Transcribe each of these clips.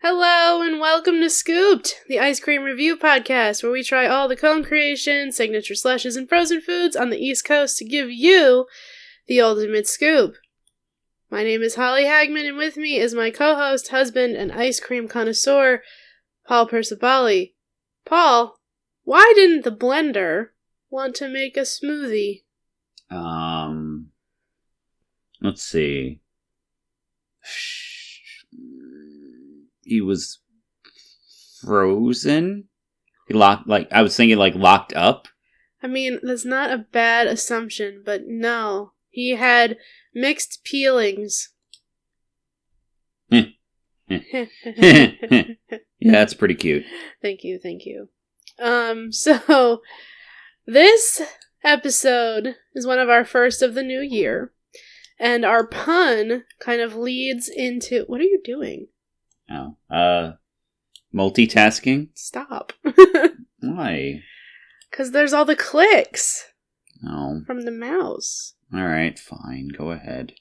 Hello and welcome to Scooped, the ice cream review podcast where we try all the cone creations, signature slushes, and frozen foods on the East Coast to give you the ultimate scoop. My name is Holly Hagman and with me is my co-host, husband, and ice cream connoisseur, Paul Percivali. Paul, why didn't the blender want to make a smoothie? Let's see. He was frozen? I was thinking locked up? I mean, that's not a bad assumption, but no. He had mixed peelings. Yeah, that's pretty cute. Thank you. So, this episode is one of our first of the new year, and our pun kind of leads into... What are you doing? Oh, multitasking? Stop. Why? Because there's all the clicks. Oh. From the mouse. Alright, fine, go ahead.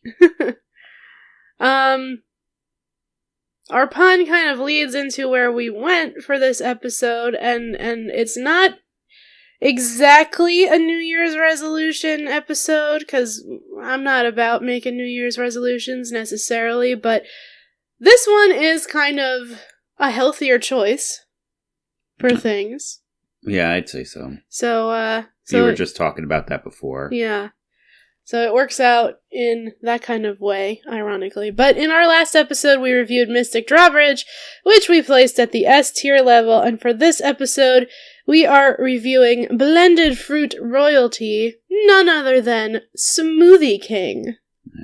Our pun kind of leads into where we went for this episode, and it's not exactly a New Year's resolution episode, because I'm not about making New Year's resolutions necessarily, but this one is kind of a healthier choice for things. Yeah, I'd say so. So you were just talking about that before. Yeah. So it works out in that kind of way, ironically. But in our last episode, we reviewed Mystic Drawbridge, which we placed at the S tier level. And for this episode, we are reviewing Blended Fruit Royalty, none other than Smoothie King.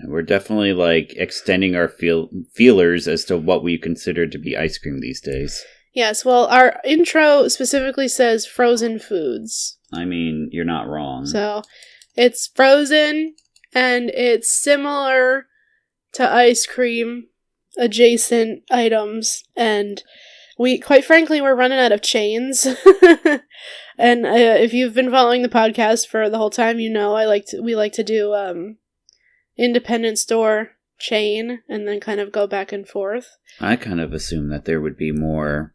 We're definitely, extending our feelers as to what we consider to be ice cream these days. Yes, well, our intro specifically says frozen foods. I mean, you're not wrong. So, it's frozen, and it's similar to ice cream adjacent items, and quite frankly, we're running out of chains. And if you've been following the podcast for the whole time, you know we like to do independent store chain and then kind of go back and forth. I kind of assumed that there would be more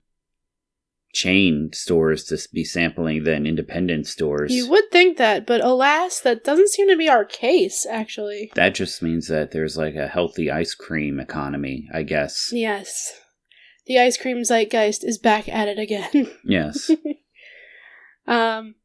chain stores to be sampling than independent stores. You would think that, but alas, that doesn't seem to be our case, actually. That just means that there's a healthy ice cream economy, I guess. Yes. The ice cream zeitgeist is back at it again. Yes.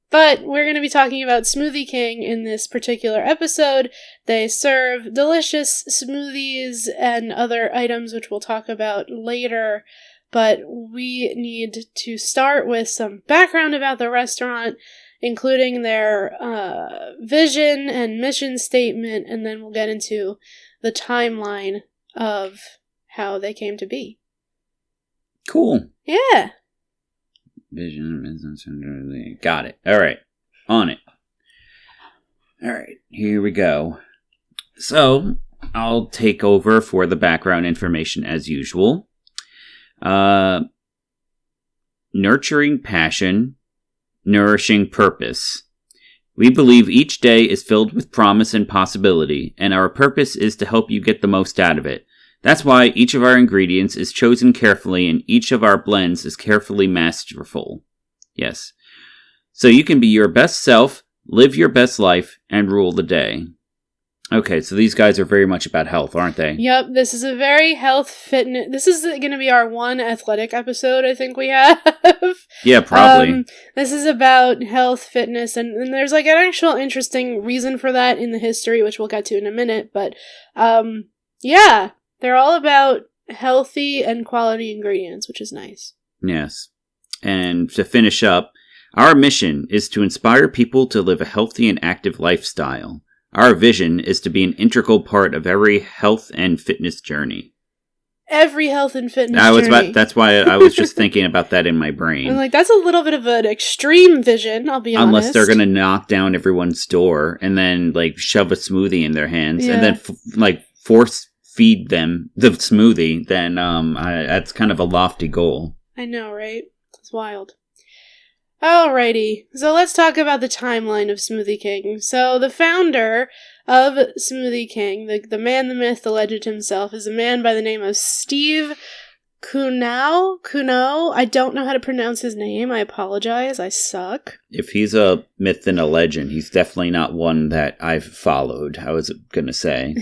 But we're going to be talking about Smoothie King in this particular episode. They serve delicious smoothies and other items, which we'll talk about later. But we need to start with some background about the restaurant, including their vision and mission statement, and then we'll get into the timeline of how they came to be. Cool. Yeah. Vision, business, got it. All right. On it. All right. Here we go. So, I'll take over for the background information as usual. Nurturing passion, nourishing purpose. We believe each day is filled with promise and possibility, and our purpose is to help you get the most out of it. That's why each of our ingredients is chosen carefully and each of our blends is carefully masterful. Yes. So you can be your best self, live your best life, and rule the day. Okay, so these guys are very much about health, aren't they? Yep, this is a very health fitness... This is going to be our one athletic episode, I think we have. Yeah, probably. This is about health, fitness, and there's an actual interesting reason for that in the history, which we'll get to in a minute, but yeah, they're all about healthy and quality ingredients, which is nice. Yes. And to finish up, our mission is to inspire people to live a healthy and active lifestyle. Our vision is to be an integral part of every health and fitness journey. Every health and fitness journey. That's why I was just thinking about that in my brain. I'm that's a little bit of an extreme vision, I'll be honest. Unless they're going to knock down everyone's door and then, shove a smoothie in their hands and then, force feed them the smoothie, then that's kind of a lofty goal. I know, right? It's wild. Alrighty, so let's talk about the timeline of Smoothie King. So the founder of Smoothie King, the man, the myth, the legend himself, is a man by the name of Steve Kuno. I don't know how to pronounce his name. I apologize. I suck. If he's a myth and a legend, he's definitely not one that I've followed, I was going to say.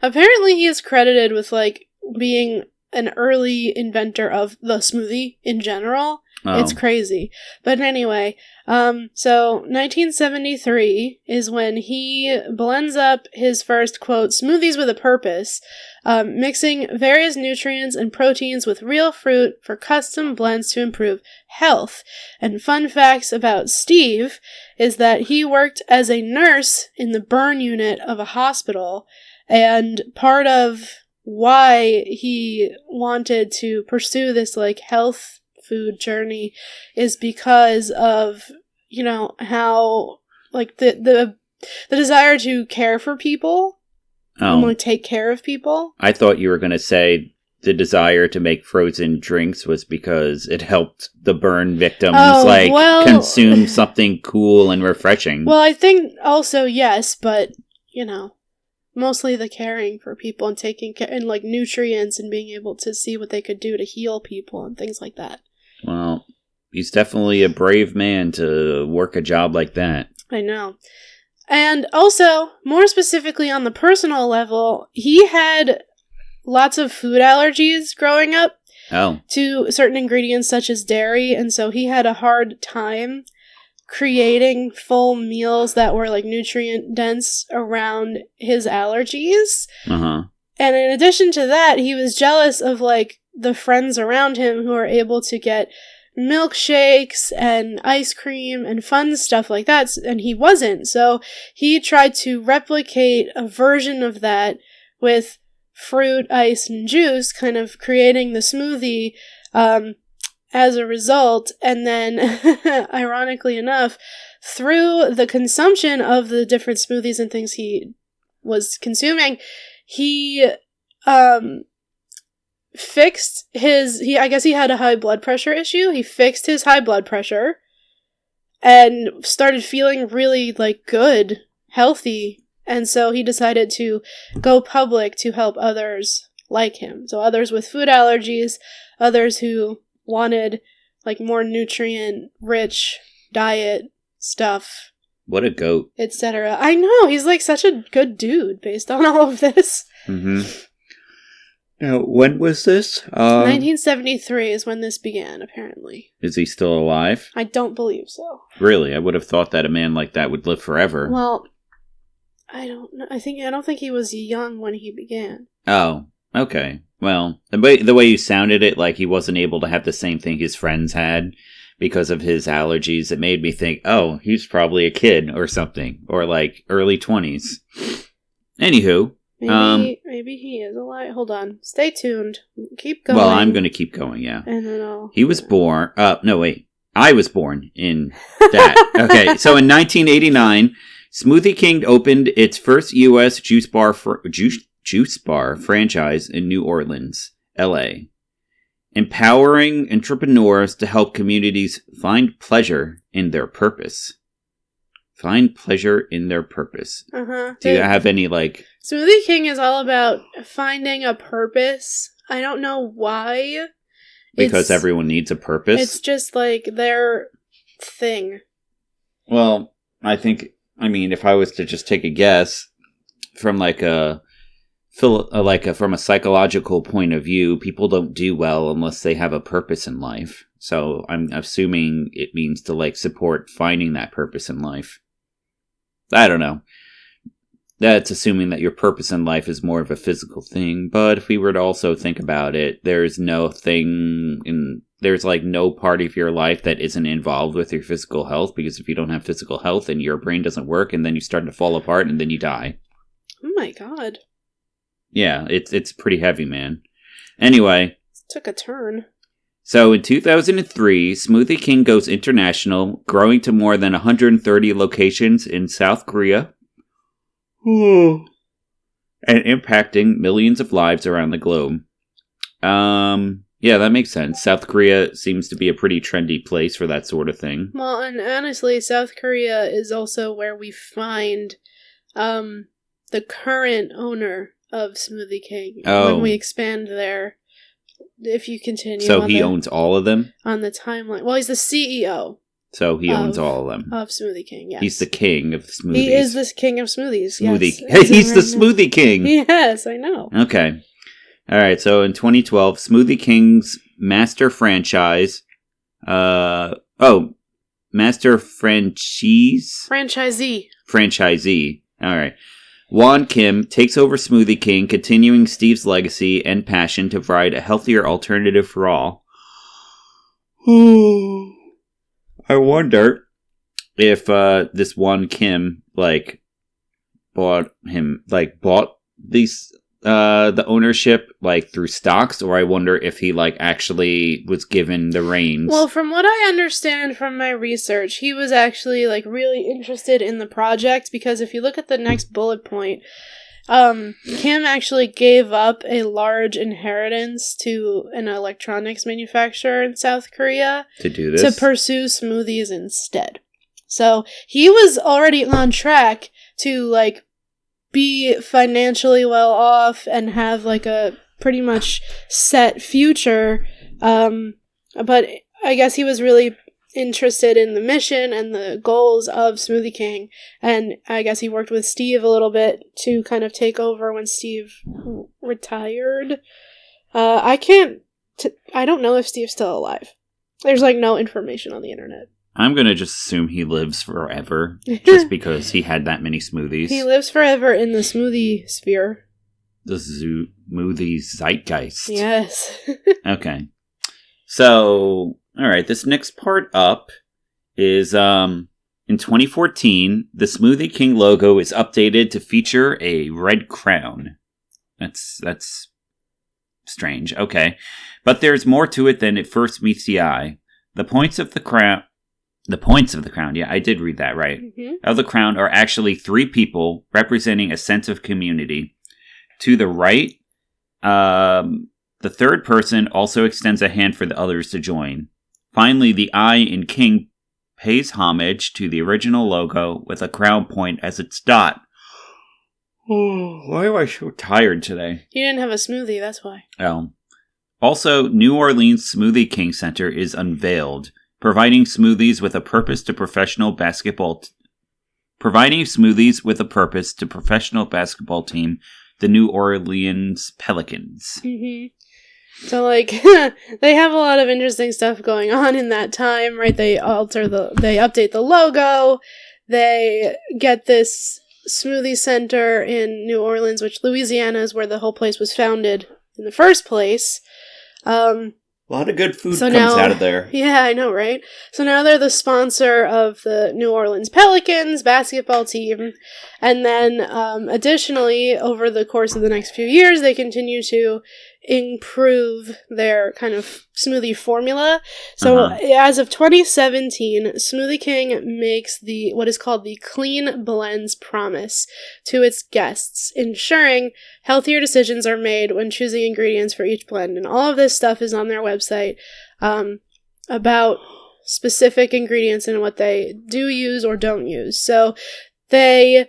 Apparently he is credited with, like, being an early inventor of the smoothie in general. Oh. It's crazy. But anyway, so 1973 is when he blends up his first, quote, smoothies with a purpose, mixing various nutrients and proteins with real fruit for custom blends to improve health. And fun facts about Steve is that he worked as a nurse in the burn unit of a hospital, and part of why he wanted to pursue this, like, health food journey is because of, you know, how, like, the desire to care for people. Oh. And, like, take care of people. I thought you were going to say the desire to make frozen drinks was because it helped the burn victims, consume something cool and refreshing. Well, I think also yes, but, you know, mostly the caring for people and taking care, and, like, nutrients and being able to see what they could do to heal people and things like that. Well, he's definitely a brave man to work a job like that. I know. And also, more specifically on the personal level, he had lots of food allergies growing up to certain ingredients such as dairy, and so he had a hard time creating full meals that were, like, nutrient dense around his allergies. Uh-huh. And in addition to that, he was jealous of, like, the friends around him who are able to get milkshakes and ice cream and fun stuff like that, and he wasn't. So he tried to replicate a version of that with fruit, ice, and juice, kind of creating the smoothie as a result. And then, ironically enough, through the consumption of the different smoothies and things he was consuming, he fixed I guess he had a high blood pressure issue. He fixed his high blood pressure and started feeling really, like, good, healthy. And so he decided to go public to help others like him. So others with food allergies, others who wanted, like, more nutrient-rich diet stuff. What a goat. Etc. I know, he's, like, such a good dude based on all of this. Mm-hmm. Now, when was this? 1973 is when this began, apparently. Is he still alive? I don't believe so. Really? I would have thought that a man like that would live forever. Well, I don't know. I don't think he was young when he began. Oh, okay. Well, the way you sounded it, like he wasn't able to have the same thing his friends had because of his allergies, it made me think, oh, he's probably a kid or something, or, like, early 20s. Anywho. Maybe he is alive. Hold on. Stay tuned. Keep going. Well, I'm going to keep going, yeah. And then He was born... no, wait. I was born in that. Okay, so in 1989, Smoothie King opened its first U.S. juice bar franchise in New Orleans, L.A., empowering entrepreneurs to help communities find pleasure in their purpose. Find pleasure in their purpose. Uh-huh. Do you have any, like... Smoothie King is all about finding a purpose. I don't know why. Because everyone needs a purpose? It's just, like, their thing. Well, if I was to just take a guess, from, like, from a psychological point of view, people don't do well unless they have a purpose in life. So I'm assuming it means to, like, support finding that purpose in life. I don't know. That's assuming that your purpose in life is more of a physical thing, but if we were to also think about it, there's no part of your life that isn't involved with your physical health, because if you don't have physical health, then your brain doesn't work, and then you start to fall apart, and then you die. Oh my god. Yeah, it's pretty heavy, man. Anyway. It took a turn. So in 2003, Smoothie King goes international, growing to more than 130 locations in South Korea, and impacting millions of lives around the globe. Yeah, that makes sense. South Korea seems to be a pretty trendy place for that sort of thing. Well, and honestly, South Korea is also where we find the current owner of Smoothie King. Oh. When we expand their if you continue. So he owns all of them? On the timeline. Well, he's the CEO. So he owns all of them. Of Smoothie King, yes. He's the king of smoothies. He is the king of smoothies, Smoothie. yes. He's the Smoothie King. Yes, I know. Okay. All right, so in 2012, Smoothie King's master franchise... master franchisee. All right. Juan Kim takes over Smoothie King, continuing Steve's legacy and passion to provide a healthier alternative for all. I wonder if this Juan Kim bought these the ownership through stocks, or I wonder if he actually was given the reins. Well, from what I understand from my research, he was actually really interested in the project, because if you look at the next bullet point, Kim actually gave up a large inheritance to an electronics manufacturer in South Korea to do this, to pursue smoothies instead. So he was already on track to be financially well off and have a pretty much set future. But I guess he was really interested in the mission and the goals of Smoothie King, and I guess he worked with Steve a little bit to kind of take over when Steve retired. I don't know if Steve's still alive. There's no information on the internet. I'm going to just assume he lives forever, just because he had that many smoothies. He lives forever in the smoothie sphere. The smoothie zeitgeist. Yes. Okay. So, all right, this next part up is, in 2014, the Smoothie King logo is updated to feature a red crown. That's strange. Okay. But there's more to it than it first meets the eye. The points of the crown, yeah, I did read that right, of the crown are actually 3 people representing a sense of community. To the right, the third person also extends a hand for the others to join. Finally, the I in King pays homage to the original logo with a crown point as its dot. Oh, why am I so tired today? You didn't have a smoothie, that's why. Oh. Also, New Orleans Smoothie King Center is unveiled, providing smoothies with a purpose to professional basketball team, the New Orleans Pelicans. Mm-hmm. So, they have a lot of interesting stuff going on in that time, right? They update the logo, they get this smoothie center in New Orleans, which Louisiana is where the whole place was founded in the first place. A lot of good food comes out of there. Yeah, I know, right? So now they're the sponsor of the New Orleans Pelicans basketball team. And then, additionally, over the course of the next few years, they continue to improve their kind of smoothie formula. So as of 2017, Smoothie King makes what is called the Clean Blends Promise to its guests, ensuring healthier decisions are made when choosing ingredients for each blend. And all of this stuff is on their website about specific ingredients and what they do use or don't use. So they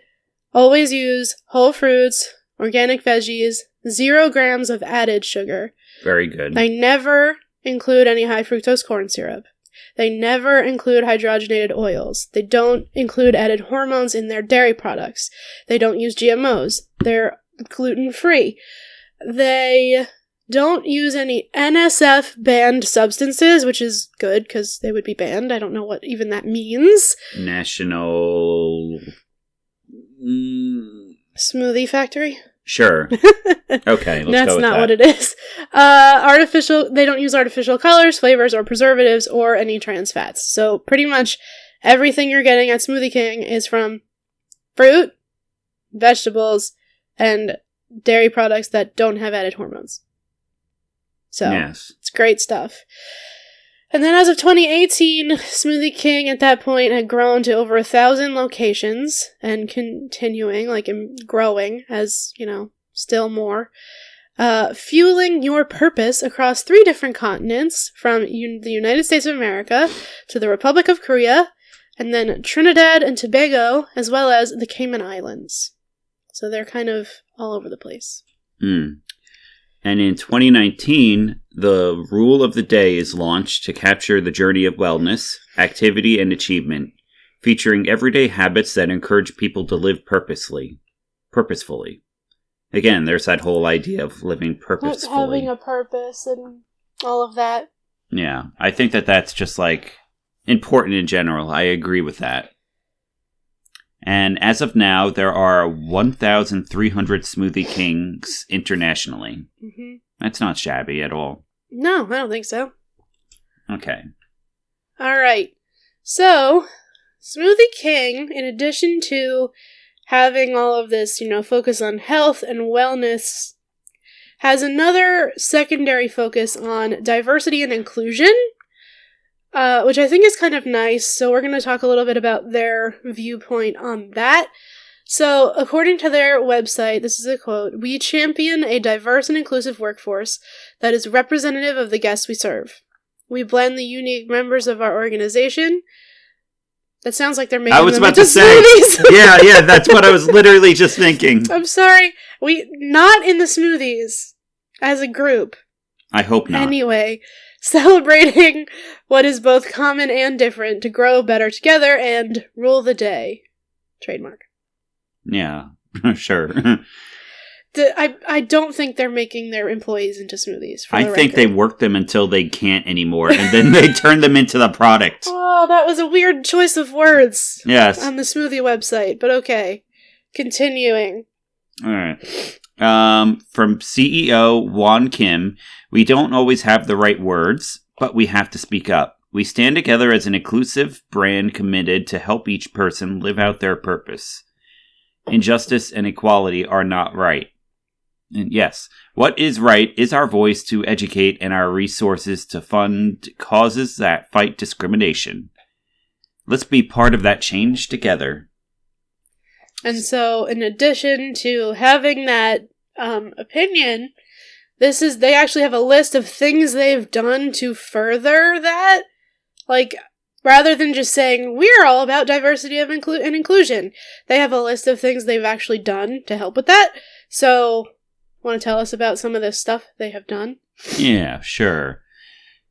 always use whole fruits, organic veggies, 0 grams of added sugar. Very good. They never include any high fructose corn syrup. They never include hydrogenated oils. They don't include added hormones in their dairy products. They don't use GMOs. They're gluten-free. They don't use any NSF-banned substances, which is good because they would be banned. I don't know what even that means. National... Smoothie Factory? Sure. Okay, let's That's go with not that. what it is. They don't use artificial colors, flavors, or preservatives, or any trans fats. So pretty much everything you're getting at Smoothie King is from fruit, vegetables, and dairy products that don't have added hormones. So yes. It's great stuff. And then as of 2018, Smoothie King at that point had grown to over 1,000 locations and continuing, growing as, still more. Fueling your purpose across 3 different continents, from the United States of America to the Republic of Korea, and then Trinidad and Tobago, as well as the Cayman Islands. So they're kind of all over the place. And in 2019, the Rule of the Day is launched to capture the journey of wellness, activity, and achievement, featuring everyday habits that encourage people to live purposefully. Again, there's that whole idea of living purposefully. Having a purpose and all of that. Yeah, I think that that's just, like, important in general. I agree with that. And as of now, there are 1,300 Smoothie Kings internationally. Mm-hmm. That's not shabby at all. No, I don't think so. Okay. All right. So, Smoothie King, in addition to having all of this, focus on health and wellness, has another secondary focus on diversity and inclusion, which I think is kind of nice. So we're going to talk a little bit about their viewpoint on that. So, according to their website, this is a quote, "We champion a diverse and inclusive workforce that is representative of the guests we serve. We blend the unique members of our organization." That sounds like they're making them into smoothies. Yeah, that's what I was literally just thinking. I'm sorry. Not in the smoothies as a group. I hope not. Anyway, celebrating what is both common and different to grow better together and rule the day. Trademark. Yeah, sure. I don't think they're making their employees into smoothies. I think they work them until they can't anymore, and then they turn them into the product. Oh, that was a weird choice of words. Yes. On the smoothie website, but okay. Continuing. All right. From CEO Won Kim, "We don't always have the right words, but we have to speak up. We stand together as an inclusive brand committed to help each person live out their purpose. Injustice and equality are not right. And yes, what is right is our voice to educate and our resources to fund causes that fight discrimination. Let's be part of that change together." And so, in addition to having that opinion, they actually have a list of things they've done to further that. Like, rather than just saying, we're all about diversity and inclusion, they have a list of things they've actually done to help with that. So, want to tell us about some of the stuff they have done? Yeah, sure.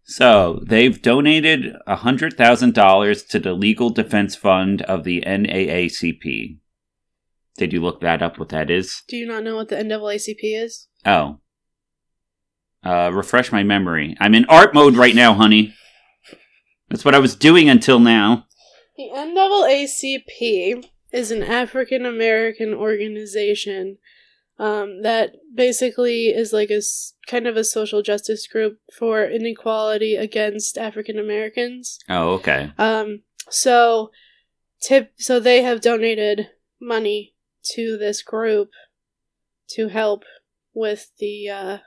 So, they've donated $100,000 to the Legal Defense Fund of the NAACP. Did you look that up, what that is? Do you not know what the NAACP is? Oh. Refresh my memory. I'm in art mode right now, honey. That's what I was doing until now. The NAACP is an African American organization that basically is like a kind of a social justice group for inequality against African Americans. Oh, okay. So they have donated money to this group to help with the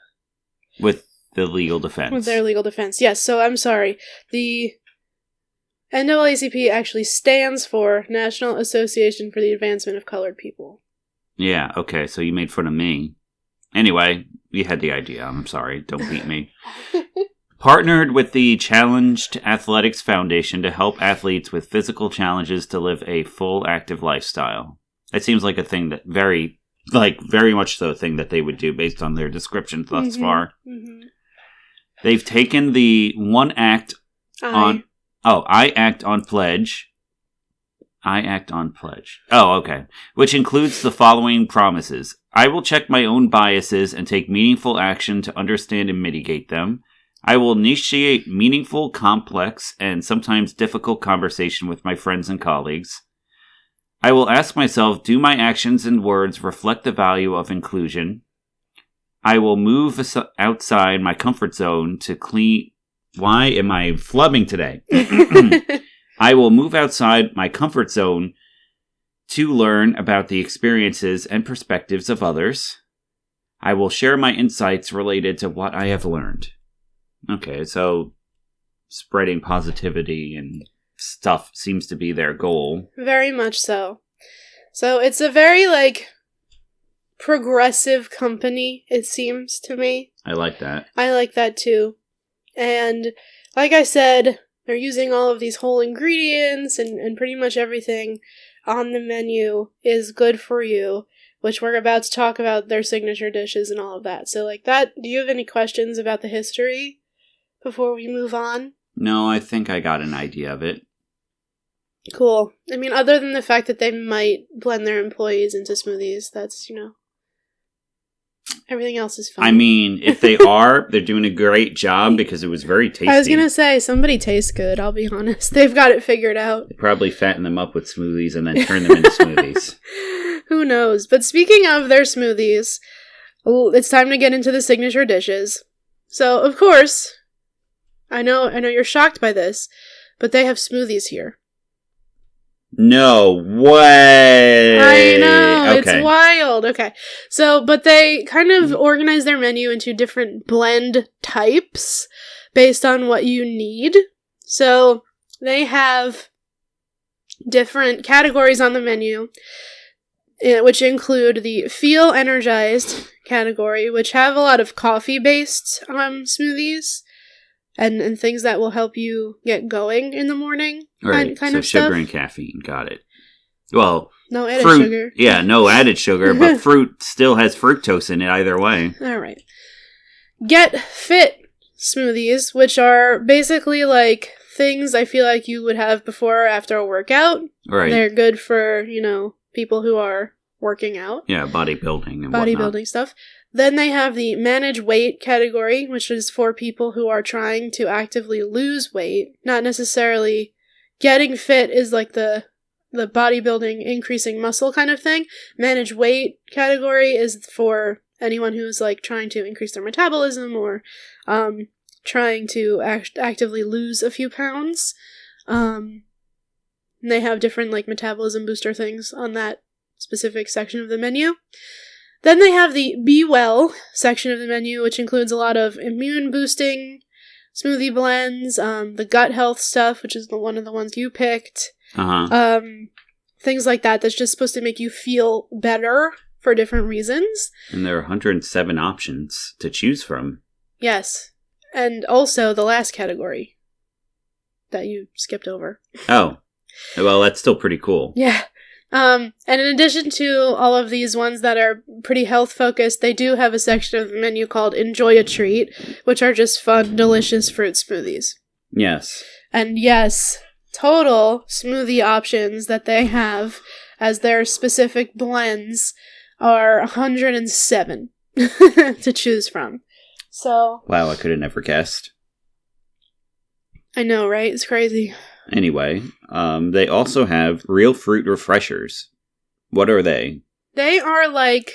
legal defense. With their legal defense. Yes, so I'm sorry. The NAACP actually stands for National Association for the Advancement of Colored People. Yeah, okay, so you made fun of me. Anyway, you had the idea. I'm sorry. Don't beat me. Partnered with the Challenged Athletics Foundation to help athletes with physical challenges to live a full active lifestyle. That seems like a thing that very much so a thing that they would do based on their descriptions thus far. Mm-hmm. They've taken the I Act on Pledge. Oh, okay. Which includes the following promises. I will check my own biases and take meaningful action to understand and mitigate them. I will initiate meaningful, complex, and sometimes difficult conversation with my friends and colleagues. I will ask myself, do my actions and words reflect the value of inclusion? I will move outside my comfort zone to clean... Why am I flubbing today? I will move outside my comfort zone to learn about the experiences and perspectives of others. I will share my insights related to what I have learned. Okay, so spreading positivity and stuff seems to be their goal. Very much so. So it's a very, progressive company, it seems to me. I like that. I like that too. And like I said, they're using all of these whole ingredients and pretty much everything on the menu is good for you, which we're about to talk about their signature dishes and all of that. So, like that, do you have any questions about the history before we move on? No, I think I got an idea of it. Cool. I mean, other than the fact that they might blend their employees into smoothies, that's, everything else is fine. I mean, if they are, they're doing a great job because it was very tasty. I was going to say, somebody tastes good, I'll be honest. They've got it figured out. They probably fatten them up with smoothies and then turn them into smoothies. Who knows? But speaking of their smoothies, it's time to get into the signature dishes. So, of course, I know you're shocked by this, but they have smoothies here. No way! I know, okay. It's wild. Okay. So, but they kind of organize their menu into different blend types based on what you need. So, they have different categories on the menu, which include the Feel Energized category, which have a lot of coffee-based smoothies. And things that will help you get going in the morning. Right, kind so of sugar stuff. and caffeine, got it. Well, no added fruit, sugar. Yeah, no added sugar, but fruit still has fructose in it either way. All right. Get Fit smoothies, which are basically like things I feel like you would have before or after a workout. Right. They're good for, people who are working out. Yeah, bodybuilding and bodybuilding whatnot. stuff. Then they have the Manage Weight category, which is for people who are trying to actively lose weight. Not necessarily getting fit is like the bodybuilding, increasing muscle kind of thing. Manage Weight category is for anyone who's like trying to increase their metabolism or trying to actively lose a few pounds. And they have different like metabolism booster things on that specific section of the menu. Then they have the Be Well section of the menu, which includes a lot of immune boosting smoothie blends, the gut health stuff, which is one of the ones you picked. Uh-huh. Things like that that's just supposed to make you feel better for different reasons. And there are 107 options to choose from. Yes. And also the last category that you skipped over. Oh. Well, that's still pretty cool. Yeah. And in addition to all of these ones that are pretty health focused, they do have a section of the menu called Enjoy a Treat, which are just fun, delicious fruit smoothies. Yes. And yes, total smoothie options that they have as their specific blends are 107 to choose from. So. Wow, I could have never guessed. I know, right? It's crazy. Anyway, they also have real fruit refreshers. What are they? They are like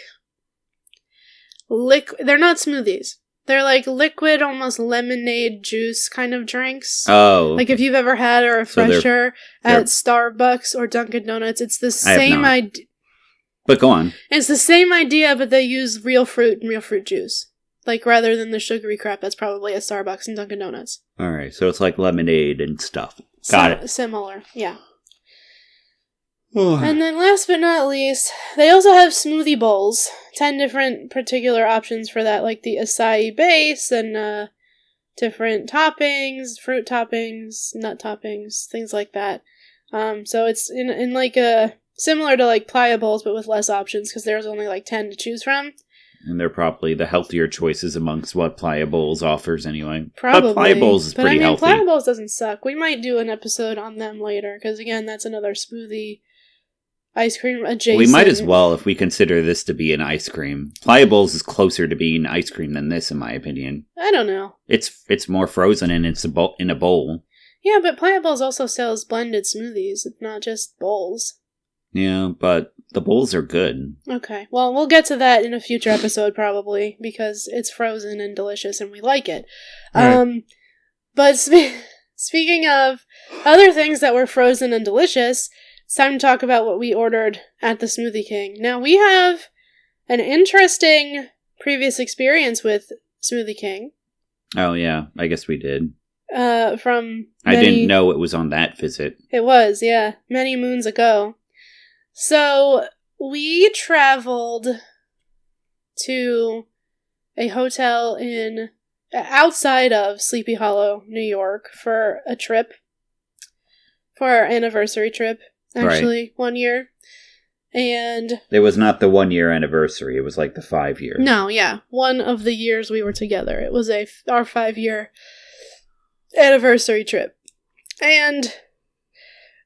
they're not smoothies. They're like liquid, almost lemonade juice kind of drinks. Oh. Like if you've ever had a refresher at Starbucks or Dunkin' Donuts, it's the same idea. But go on. It's the same idea, but they use real fruit and real fruit juice. Like, rather than the sugary crap that's probably at Starbucks and Dunkin' Donuts. Alright, so it's like lemonade and stuff. Got it. Similar, yeah. And then last but not least, they also have smoothie bowls. 10 different particular options for that, like the acai base and different toppings, fruit toppings, nut toppings, things like that. So it's in like a similar to like Playa bowls, but with less options because there's only like 10 to choose from. And they're probably the healthier choices amongst what Playa Bowls offers anyway. Probably. But Playa Bowls is pretty healthy. Playa Bowls doesn't suck. We might do an episode on them later, because again, that's another smoothie ice cream adjacent. We might as well if we consider this to be an ice cream. Playa Bowls is closer to being ice cream than this, in my opinion. I don't know. It's more frozen and it's in a bowl. Yeah, but Playa Bowls also sells blended smoothies. It's not just bowls. Yeah, but the bowls are good. Okay, well, we'll get to that in a future episode probably, because it's frozen and delicious and we like it. Right. But speaking of other things that were frozen and delicious, it's time to talk about what we ordered at the Smoothie King. Now, we have an interesting previous experience with Smoothie King. Oh, yeah, I guess we did. I didn't know it was on that visit. It was, yeah, many moons ago. So, we traveled to a hotel outside of Sleepy Hollow, New York, for a trip. For our anniversary trip, actually, 1 year. And it was not the 1 year anniversary. It was like the 5 year. No, yeah. One of the years we were together. It was our 5-year anniversary trip. And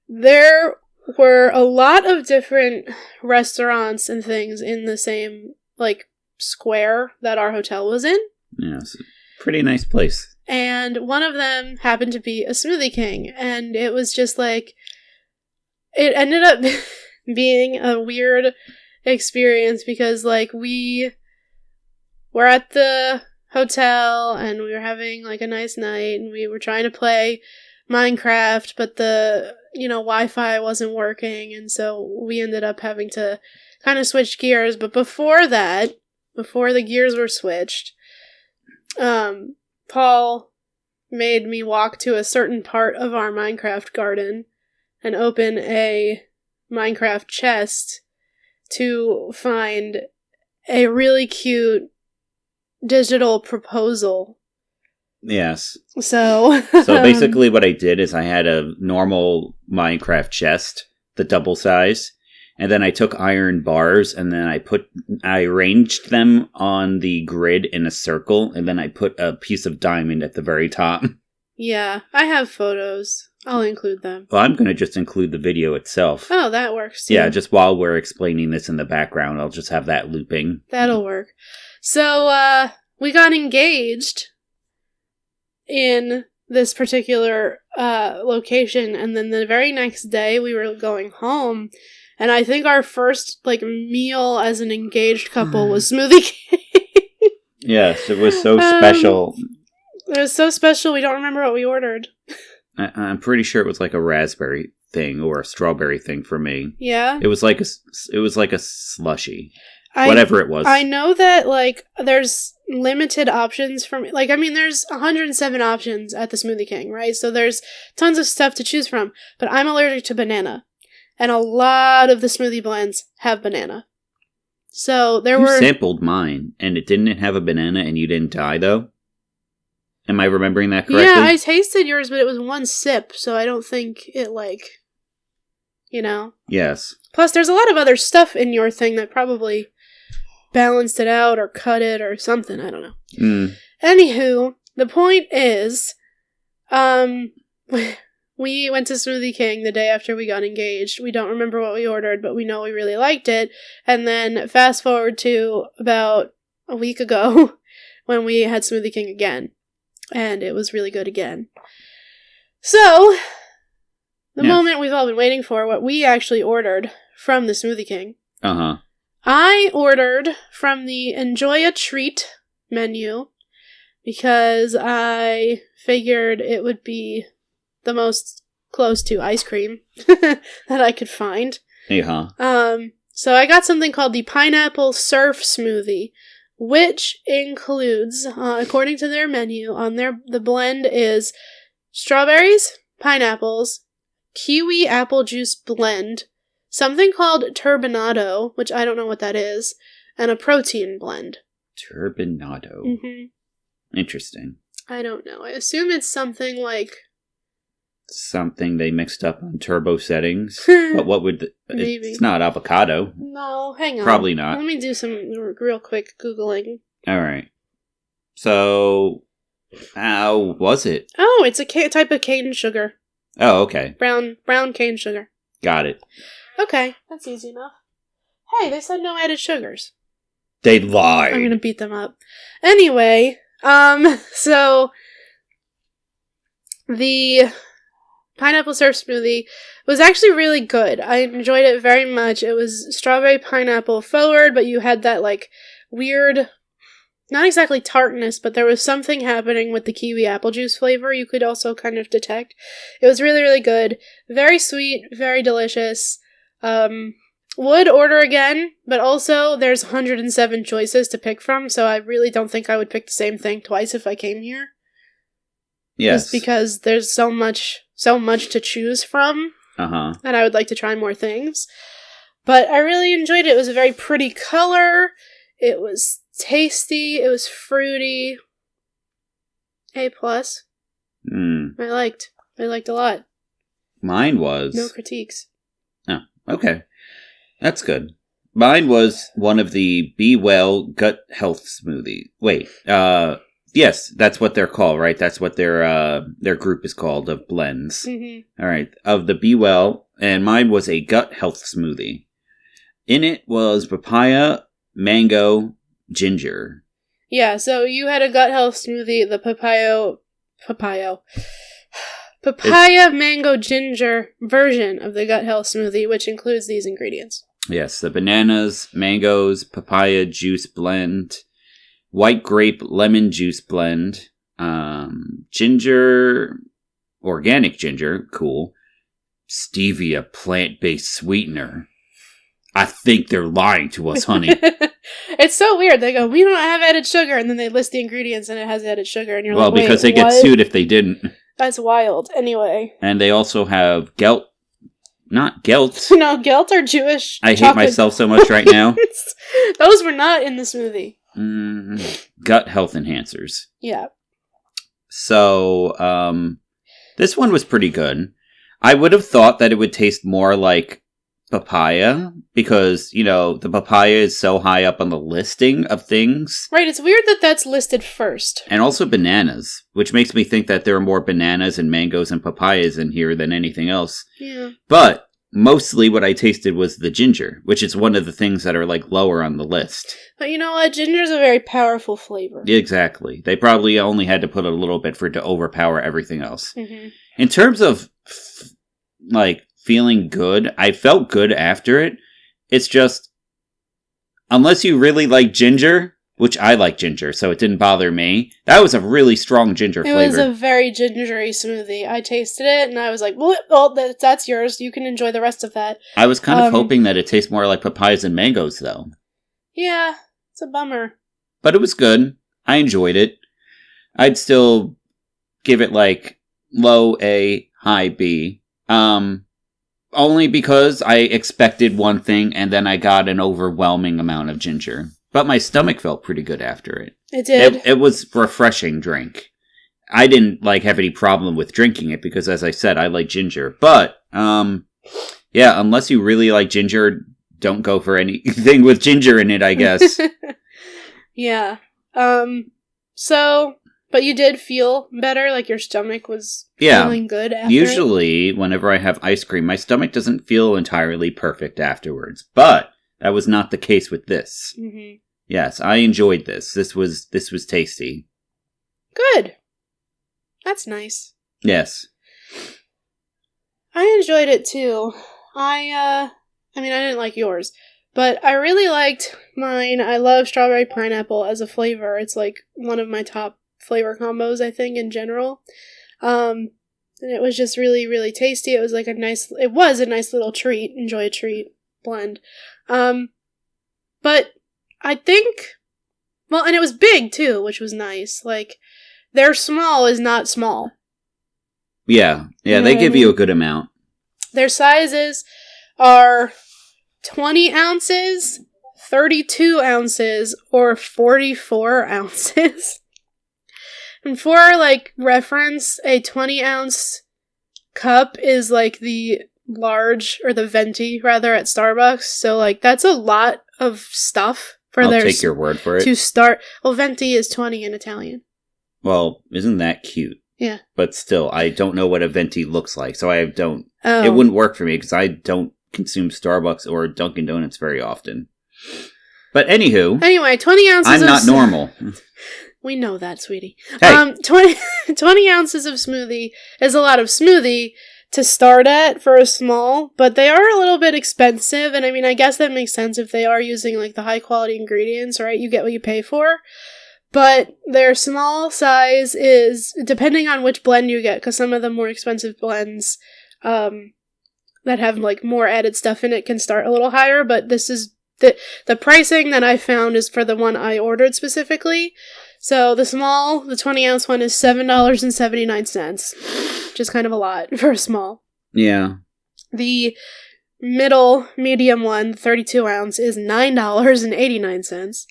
there were a lot of different restaurants and things in the same, like, square that our hotel was in. Yeah, it's a pretty nice place. And one of them happened to be a Smoothie King. And it was just like, it ended up being a weird experience because, like, we were at the hotel and we were having, like, a nice night and we were trying to play Minecraft, but the, Wi-Fi wasn't working, and so we ended up having to kind of switch gears. But before the gears were switched, Paul made me walk to a certain part of our Minecraft garden and open a Minecraft chest to find a really cute digital proposal. Yes. So basically what I did is I had a normal Minecraft chest, the double size, and then I took iron bars and then I arranged them on the grid in a circle, and then I put a piece of diamond at the very top. Yeah, I have photos. I'll include them. Well, I'm going to just include the video itself. Oh, that works too. Yeah, just while we're explaining this in the background, I'll just have that looping. That'll work. So, we got engaged in this particular location, and then the very next day we were going home, and I think our first, like, meal as an engaged couple was Smoothie King. Yes, it was so special. It was so special, we don't remember what we ordered. I'm pretty sure it was like a raspberry thing or a strawberry thing for me. Yeah? It was like a slushy. Whatever it was. I know that, like, there's limited options for me. Like, I mean, there's 107 options at the Smoothie King, right? So there's tons of stuff to choose from. But I'm allergic to banana. And a lot of the smoothie blends have banana. So you sampled mine, and it didn't have a banana, and you didn't die, though? Am I remembering that correctly? Yeah, I tasted yours, but it was one sip, so I don't think it, like, Yes. Plus, there's a lot of other stuff in your thing that probably balanced it out or cut it or something. I don't know. Anywho, the point is, we went to Smoothie King the day after we got engaged. We don't remember what we ordered, but we know we really liked it. And then fast forward to about a week ago when we had Smoothie King again. And it was really good again. So, the moment we've all been waiting for, what we actually ordered from the Smoothie King. Uh-huh. I ordered from the Enjoy a Treat menu because I figured it would be the most close to ice cream that I could find. Uh-huh. So I got something called the Pineapple Surf Smoothie, which includes, according to their menu, the blend is strawberries, pineapples, kiwi apple juice blend, something called turbinado, which I don't know what that is, and a protein blend. Turbinado. Mm-hmm. Interesting. I don't know. I assume it's something like... Something they mixed up on turbo settings. But what would... Maybe. It's not avocado. No, hang on. Probably not. Let me do some real quick Googling. Alright. So, how was it? Oh, it's a type of cane sugar. Oh, okay. Brown cane sugar. Got it. Okay, that's easy enough. Hey, they said no added sugars. They lied. I'm gonna beat them up. Anyway, so the Pineapple Surf Smoothie was actually really good. I enjoyed it very much. It was strawberry pineapple forward, but you had that, like, weird, not exactly tartness, but there was something happening with the kiwi apple juice flavor you could also kind of detect. It was really, really good. Very sweet, very delicious. Would order again, but also there's 107 choices to pick from, so I really don't think I would pick the same thing twice if I came here. Yes. Just because there's so much to choose from. Uh-huh. And I would like to try more things. But I really enjoyed it. It was a very pretty color. It was tasty. It was fruity. A+. I liked a lot. Mine was... No critiques. Oh, okay. That's good. Mine was one of the Be Well Gut Health Smoothie. Wait, yes, that's what they're called, right? That's what their group is called of blends. Mm-hmm. All right, of the Be Well, and mine was a gut health smoothie. In it was papaya, mango, ginger. Yeah, so you had a gut health smoothie, the papaya mango ginger version of the gut health smoothie, which includes these ingredients. Yes, the bananas, mangoes, papaya juice blend, white grape lemon juice blend, ginger, organic ginger, cool, stevia plant-based sweetener. I think they're lying to us, honey. It's so weird. They go, we don't have added sugar, and then they list the ingredients and it has added sugar, and you're well, like, wait, because they what? get sued if they didn't. That's wild. Anyway. And they also have not gelt. No, gelt are Jewish. I hate myself so much right now. Those were not in the smoothie. Gut health enhancers. Yeah. So, this one was pretty good. I would have thought that it would taste more like papaya because, the papaya is so high up on the listing of things. Right, it's weird that that's listed first. And also bananas, which makes me think that there are more bananas and mangoes and papayas in here than anything else. Yeah. But mostly what I tasted was the ginger, which is one of the things that are lower on the list. But you know what? Ginger's a very powerful flavor. Exactly. They probably only had to put a little bit for it to overpower everything else. Mm-hmm. In terms of feeling good, I felt good after it. It's just, unless you really like ginger, which I like ginger, so it didn't bother me. That was a really strong ginger flavor. It was a very gingery smoothie. I tasted it, and I was like, well, that's yours. You can enjoy the rest of that. I was kind of hoping that it tastes more like papayas and mangoes, though. Yeah. It's a bummer. But it was good. I enjoyed it. I'd still give it low A, high B. Only because I expected one thing and then I got an overwhelming amount of ginger. But my stomach felt pretty good after it. It did. It was a refreshing drink. I didn't have any problem with drinking it because, as I said, I like ginger. But, yeah, unless you really like ginger, don't go for anything with ginger in it, I guess. Yeah. But you did feel better? Your stomach was feeling good after Usually, whenever I have ice cream, my stomach doesn't feel entirely perfect afterwards. But that was not the case with this. Mm-hmm. Yes, I enjoyed this. This was tasty. Good. That's nice. Yes. I enjoyed it too. I didn't like yours, but I really liked mine. I love strawberry pineapple as a flavor. It's one of my top flavor combos, I think, in general. And it was just really, really tasty. It was a nice little treat. Enjoy a treat blend. But I think, and it was big too, which was nice. Their small is not small. Yeah, You know they give you a good amount. Their sizes are 20 ounces, 32 ounces, or 44 ounces. And for, reference, a 20-ounce cup is, the large, or the venti, rather, at Starbucks. So, that's a lot of stuff for I'll take your word for it. To start. Well, venti is 20 in Italian. Well, isn't that cute? Yeah. But still, I don't know what a venti looks like, so I don't... Oh. It wouldn't work for me, because I don't consume Starbucks or Dunkin' Donuts very often. But anyway, 20 ounces I'm not normal. We know that, sweetie. Hey. 20 ounces of smoothie is a lot of smoothie to start at for a small, but they are a little bit expensive, and I guess that makes sense if they are using, the high-quality ingredients, right? You get what you pay for. But their small size is, depending on which blend you get, because some of the more expensive blends that have, more added stuff in it can start a little higher, but this is, the pricing that I found is for the one I ordered specifically. So the 20-ounce one is $7.79, which is kind of a lot for a small. Yeah. The medium one, the 32-ounce, is $9.89.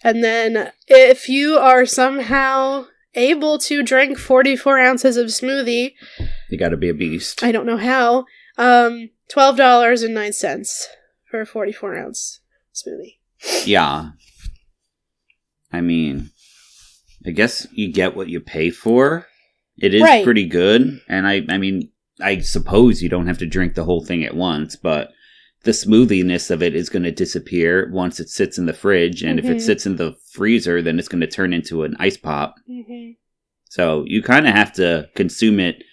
And then if you are somehow able to drink 44 ounces of smoothie... You gotta be a beast. I don't know how. $12.09 for a 44-ounce smoothie. Yeah. I mean, I guess you get what you pay for. It is pretty good. And I mean, I suppose you don't have to drink the whole thing at once, but the smoothiness of it is going to disappear once it sits in the fridge. And if it sits in the freezer, then it's going to turn into an ice pop. So you kind of have to consume it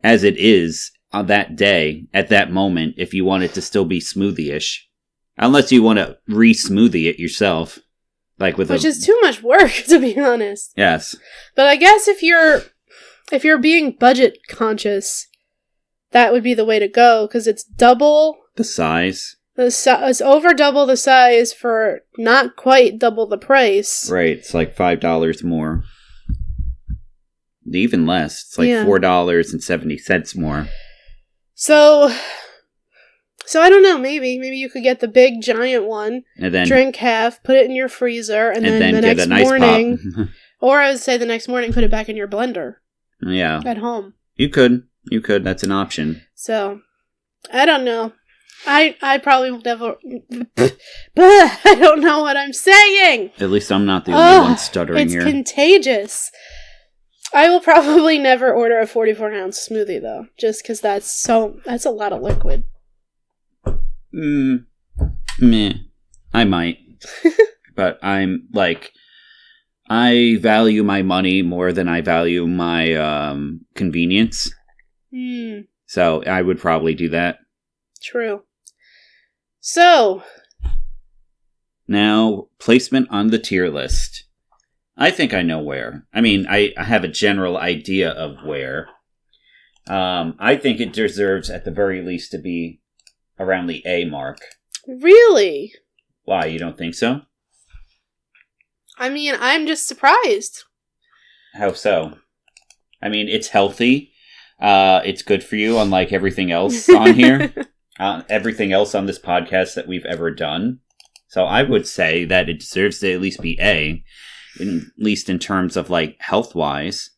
as it is on that day, at that moment, if you want it to still be smoothie-ish. Unless you want to re-smoothie it yourself. Which is too much work, to be honest. Yes. But I guess if you're being budget conscious, that would be the way to go, because it's double the size. It's over double the size for not quite double the price. Right, it's like $5 more. Even less. It's like $4.70 more. So I don't know, maybe you could get the big giant one, and then drink half, put it in your freezer, and then the next morning, or I would say the next morning, put it back in your blender. Yeah. At home. You could. That's an option. So, I don't know. I probably will never, but I don't know what I'm saying. At least I'm not the only one stuttering here. It's contagious. I will probably never order a 44-ounce smoothie, though, just because that's a lot of liquid. Meh. I might. But I'm like, I value my money more than I value my convenience. So I would probably do that. True. So. Now, placement on the tier list. I think I know where. I mean, I have a general idea of where. I think it deserves, at the very least, to be around the A mark. Really? Why, you don't think so? I mean, I'm just surprised. How so? I mean, it's healthy. It's good for you, unlike everything else on here. Everything else on this podcast that we've ever done. So I would say that it deserves to at least be A, at least in terms of, like, health-wise.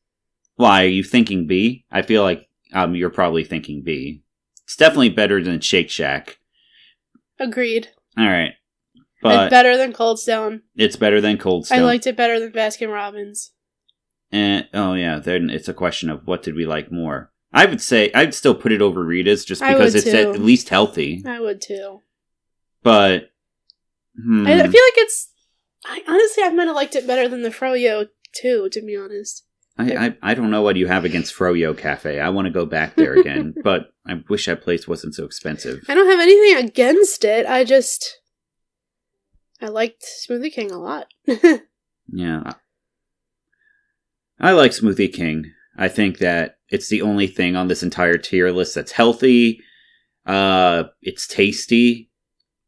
Why, are you thinking B? I feel like you're probably thinking B. It's definitely better than Shake Shack. Agreed. All right. But it's better than Cold Stone. It's better than Cold Stone. I liked it better than Baskin Robbins. Oh, yeah. Then it's a question of what did we like more. I would say I'd still put it over Rita's just because it's at least healthy. I would too. But I feel like honestly, I might have liked it better than the Froyo too, to be honest. I don't know what you have against Froyo Cafe. I want to go back there again, but I wish that place wasn't so expensive. I don't have anything against it. I liked Smoothie King a lot. Yeah. I like Smoothie King. I think that it's the only thing on this entire tier list that's healthy. It's tasty.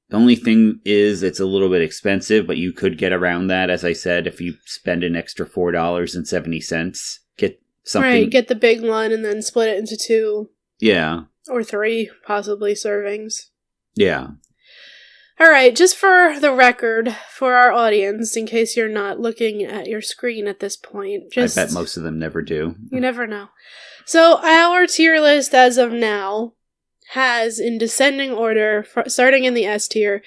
The only thing is it's a little bit expensive, but you could get around that, as I said, if you spend an extra $4.70. Get something. Right, get the big one and then split it into 2. Yeah. Or 3, possibly, servings. Yeah. Alright, just for the record, for our audience, in case you're not looking at your screen at this point. I bet most of them never do. You never know. So, our tier list as of now has, in descending order, starting in the S tier,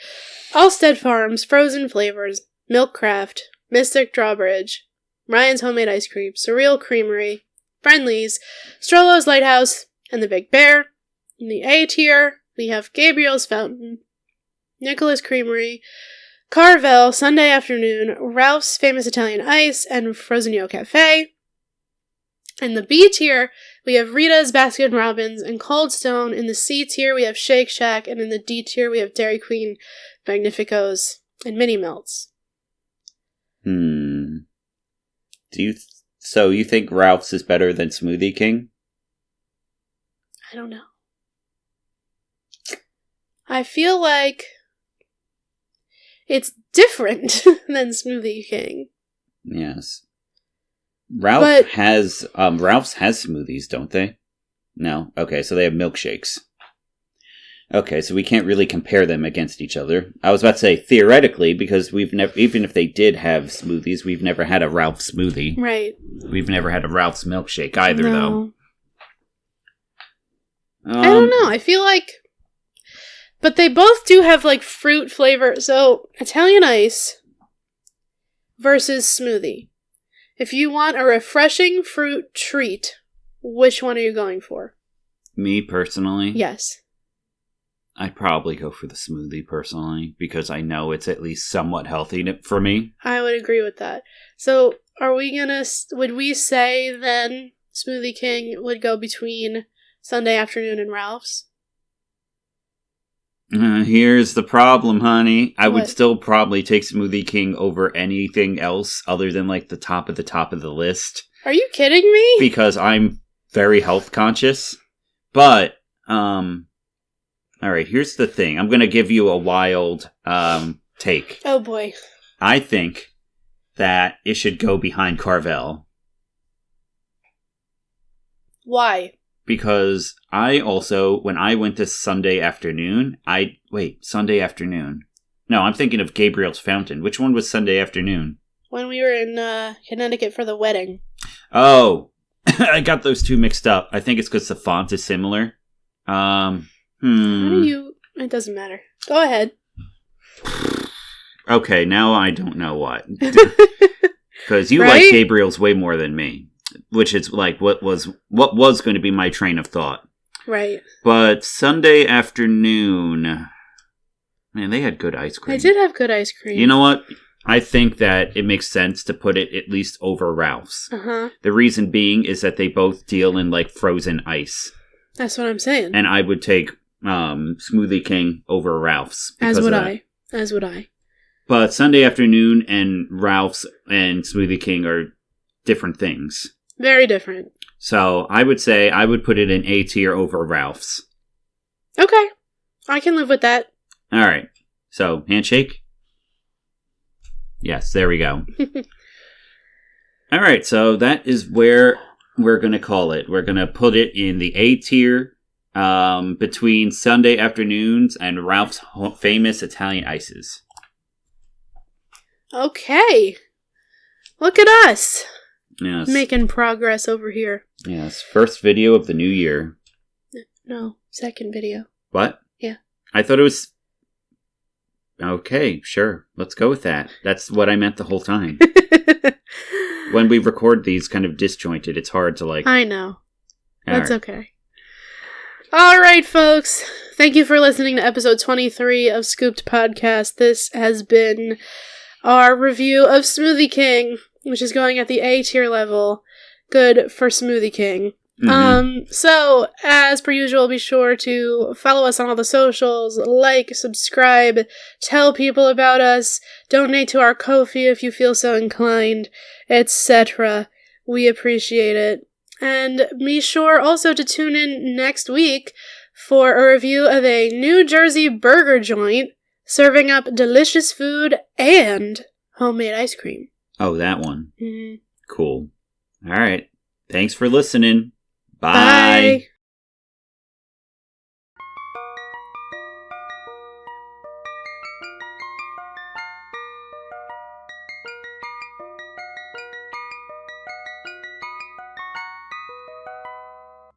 Allstead Farms, Frozen Flavors, Milkcraft, Mystic Drawbridge, Ryan's Homemade Ice Cream, Surreal Creamery, Friendly's, Strollo's Lighthouse, and the Big Bear. In the A tier, we have Gabriel's Fountain, Nicholas Creamery, Carvel, Sunday Afternoon, Ralph's Famous Italian Ice, and Frozen Yo Cafe. In the B tier, we have Rita's, Baskin Robbins, and Cold Stone. In the C tier, we have Shake Shack, and in the D tier, we have Dairy Queen, Magnificos, and Mini Melts. So you think Ralph's is better than Smoothie King? I don't know. I feel like it's different than Smoothie King. Yes. Ralph's has smoothies, don't they? No. Okay, so they have milkshakes. Okay, so we can't really compare them against each other. I was about to say theoretically, because we've never, even if they did have smoothies, we've never had a Ralph smoothie. Right. We've never had a Ralph's milkshake either, though. I don't know. I feel like But they both do have, like, fruit flavor. So, Italian ice versus smoothie. If you want a refreshing fruit treat, which one are you going for? Me, personally? Yes. I'd probably go for the smoothie, personally, because I know it's at least somewhat healthy for me. I would agree with that. So, would we say, then, Smoothie King would go between Sunday afternoon and Ralph's? Here's the problem, honey. I would What? still probably take Smoothie King over anything else other than, like, the top of the list. Are you kidding me? Because I'm very health conscious. But, alright, here's the thing. I'm gonna give you a wild, take. Oh boy. I think that it should go behind Carvel. Why? Because I also, when I went to Sunday afternoon, Sunday afternoon. No, I'm thinking of Gabriel's Fountain. Which one was Sunday afternoon? When we were in Connecticut for the wedding. Oh, I got those two mixed up. I think it's because the font is similar. How do you... It doesn't matter. Go ahead. Okay, now I don't know what. Because you Right? like Gabriel's way more than me. Which is like what was going to be my train of thought. Right. But Sunday afternoon, man, they had good ice cream. I did have good ice cream. You know what? I think that it makes sense to put it at least over Ralph's. Uh-huh. The reason being is that they both deal in like frozen ice. That's what I'm saying. And I would take Smoothie King over Ralph's. As would I. But Sunday afternoon and Ralph's and Smoothie King are different things. Very different. So I would say I would put it in A tier over Ralph's. Okay. I can live with that. All right. So handshake? Yes, there we go. All right. So that is where we're going to call it. We're going to put it in the A tier between Sunday afternoons and Ralph's famous Italian ices. Okay. Look at us. Yes. Making progress over here. Yes. First video of the new year. No, second video. What? Yeah. I thought it was... Okay, sure. Let's go with that. That's what I meant the whole time. When we record these kind of disjointed, it's hard to like... I know. That's right. okay. Alright, folks. Thank you for listening to episode 23 of Scooped Podcast. This has been our review of Smoothie King, which is going at the A tier level. Good for Smoothie King. Mm-hmm. So, as per usual, be sure to follow us on all the socials, like, subscribe, tell people about us, donate to our Ko-fi if you feel so inclined, etc. We appreciate it. And be sure also to tune in next week for a review of a New Jersey burger joint serving up delicious food and homemade ice cream. Oh, that one. Mm-hmm. Cool. All right. Thanks for listening. Bye. Bye.